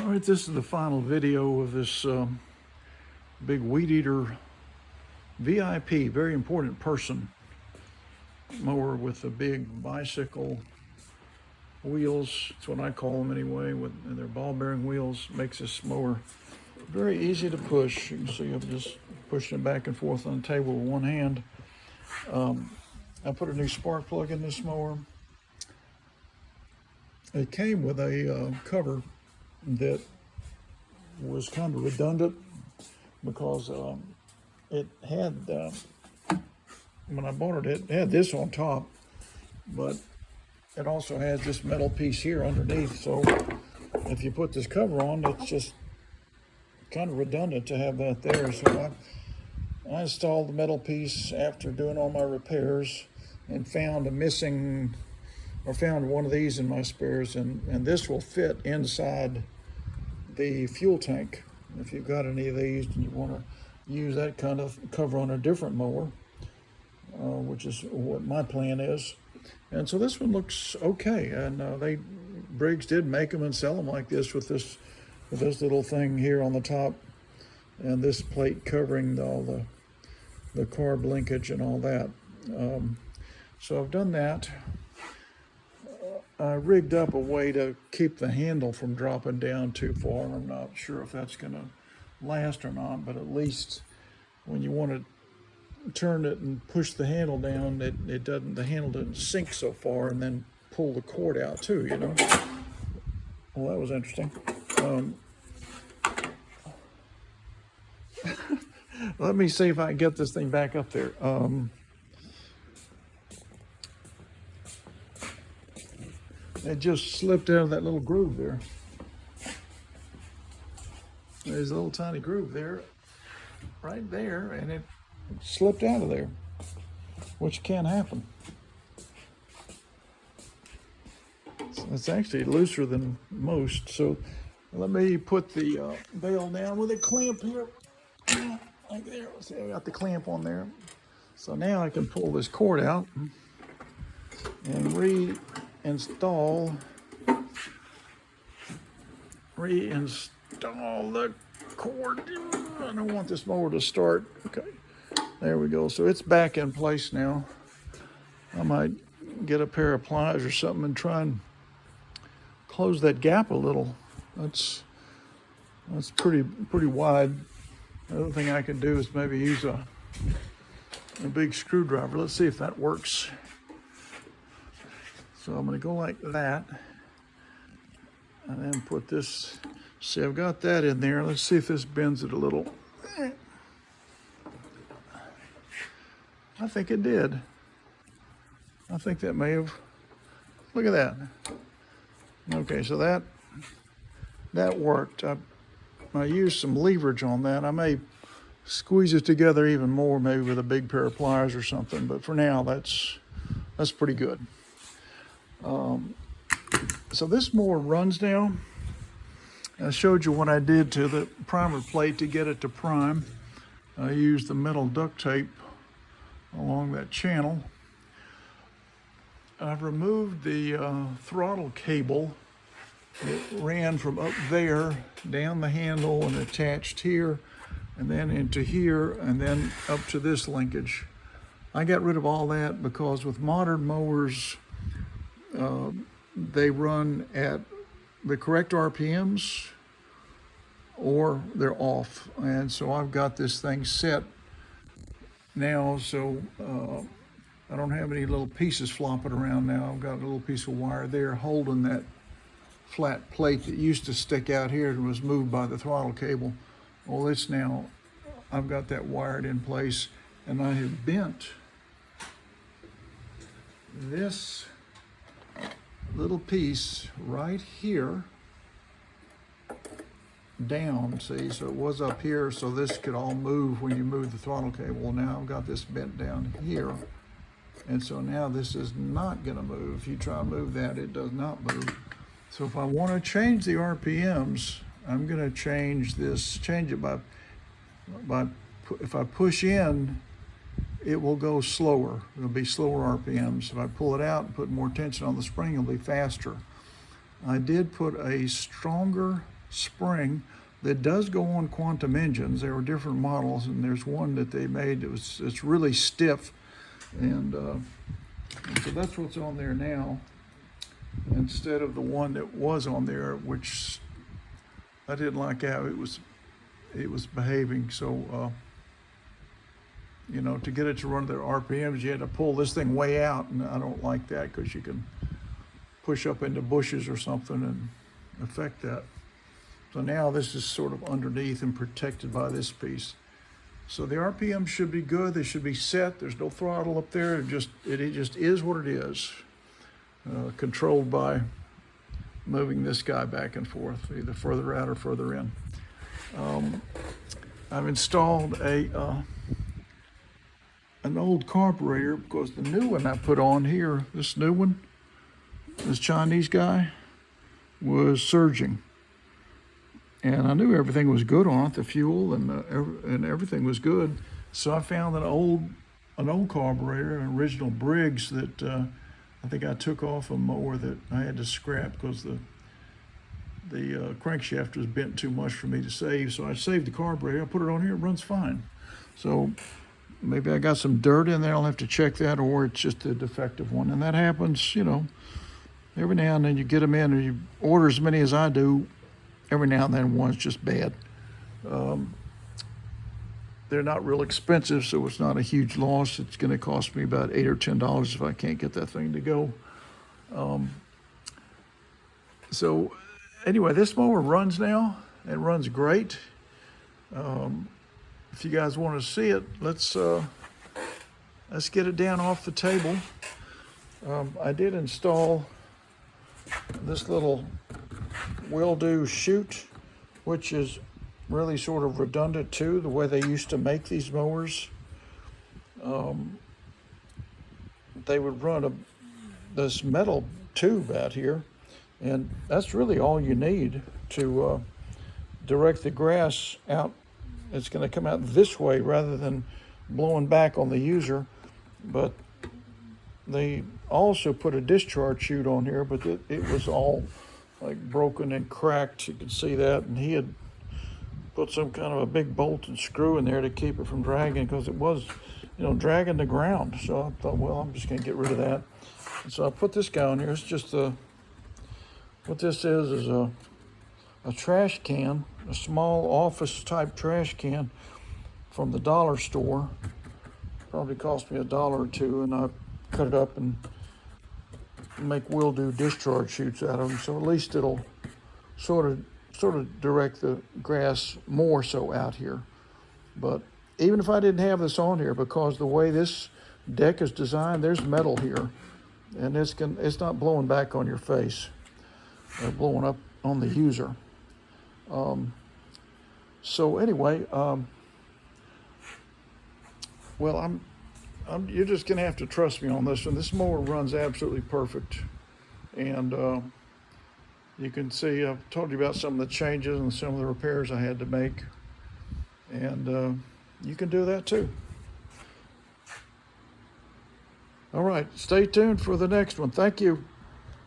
All right, this is the final video of this big weed eater VIP, very important person mower with the big bicycle wheels. That's what I call them anyway, with their ball bearing wheels. Makes this mower very easy to push. You can see I'm just pushing it back and forth on the table with one hand. I put a new spark plug in this mower. It came with a cover that was kind of redundant because it had, when I bought it, it had this on top, but it also has this metal piece here underneath. So if you put this cover on, it's just kind of redundant to have that there. So I installed the metal piece after doing all my repairs and found found one of these in my spares, and this will fit inside the fuel tank. If you've got any of these and you want to use that kind of cover on a different mower, which is what my plan is. And so this one looks okay, and Briggs did make them and sell them like this with this little thing here on the top and this plate covering all the carb linkage and all that. So I've done that. I rigged up a way to keep the handle from dropping down too far. I'm not sure if that's going to last or not, but at least when you want to turn it and push the handle down, the handle doesn't sink so far and then pull the cord out too, you know. Well, that was interesting. Let me see if I can get this thing back up there. It just slipped out of that little groove there. There's a little tiny groove there, right there, and it slipped out of there, which can happen. It's actually looser than most. So let me put the bail down with a clamp here, like there. See, I got the clamp on there. So now I can pull this cord out and reinstall the cord. I don't want this mower to start. Okay, there we go. So it's back in place now. I might get a pair of pliers or something and try and close that gap a little. That's pretty wide. The other thing I can do is maybe use a big screwdriver. Let's see if that works. So I'm going to go like that and then put this. See, I've got that in there. Let's see if this bends it a little. I think it did. I think that may have. Look at that. Okay, so that worked. I used some leverage on that. I may squeeze it together even more, maybe with a big pair of pliers or something. But for now, that's pretty good. So this mower runs now. I showed you what I did to the primer plate to get it to prime. I used the metal duct tape along that channel. I've removed the throttle cable. It ran from up there down the handle and attached here and then into here and then up to this linkage. I got rid of all that because with modern mowers, they run at the correct RPMs or they're off. And so I've got this thing set now, so I don't have any little pieces flopping around now. I've got a little piece of wire there holding that flat plate that used to stick out here and was moved by the throttle cable. Well, it's now, I've got that wired in place, and I have bent this little piece right here down, see, so it was up here, so this could all move when you move the throttle cable. Well, now I've got this bent down here, and so now this is not going to move. If you try to move that, it does not move. So if I want to change the RPMs, I'm going to change it by if I push in, it will go slower. It'll be slower RPMs. If I pull it out and put more tension on the spring, it'll be faster. I did put a stronger spring that does go on quantum engines. There were different models, and there's one that they made that it's really stiff, and so that's what's on there now, instead of the one that was on there, which I didn't like how it was behaving. So you know, to get it to run their RPMs, you had to pull this thing way out, and I don't like that because you can push up into bushes or something and affect that. So now this is sort of underneath and protected by this piece. So the RPM should be good. They should be set. There's no throttle up there. It just is what it is. Controlled by moving this guy back and forth, either further out or further in. I've installed an old carburetor because the new one I put on here, this new one, this Chinese guy, was surging. And I knew everything was good on it, the fuel and everything was good. So I found an old carburetor, an original Briggs that I think I took off a mower that I had to scrap because the crankshaft was bent too much for me to save. So I saved the carburetor, I put it on here, it runs fine. So maybe I got some dirt in there, I'll have to check that, or it's just a defective one. And that happens, you know, every now and then you get them in, or you order as many as I do. Every now and then one's just bad. They're not real expensive, so it's not a huge loss. It's going to cost me about $8 or $10 if I can't get that thing to go. So anyway, this mower runs now. It runs great. If you guys want to see it, let's get it down off the table. I did install this little will-do chute, which is really sort of redundant too, the way they used to make these mowers. They would run this metal tube out here, and that's really all you need to direct the grass out. It's going to come out this way rather than blowing back on the user. But they also put a discharge chute on here, but it was all like broken and cracked. You can see that, and he had put some kind of a big bolt and screw in there to keep it from dragging, because it was, you know, dragging the ground. So I thought, well, I'm just gonna get rid of that. And so I put this guy on here. It's just what this is a trash can, a small office type trash can from the dollar store. Probably cost me $1 or $2, and I cut it up and make will-do discharge chutes out of them, so at least it'll sort of direct the grass more so out here. But even if I didn't have this on here, because the way this deck is designed, there's metal here, and it's not blowing back on your face, blowing up on the user. So anyway, well, you're just gonna have to trust me on this one. This mower runs absolutely perfect, and you can see I've told you about some of the changes and some of the repairs I had to make, and you can do that too. All right, stay tuned for the next one. Thank you.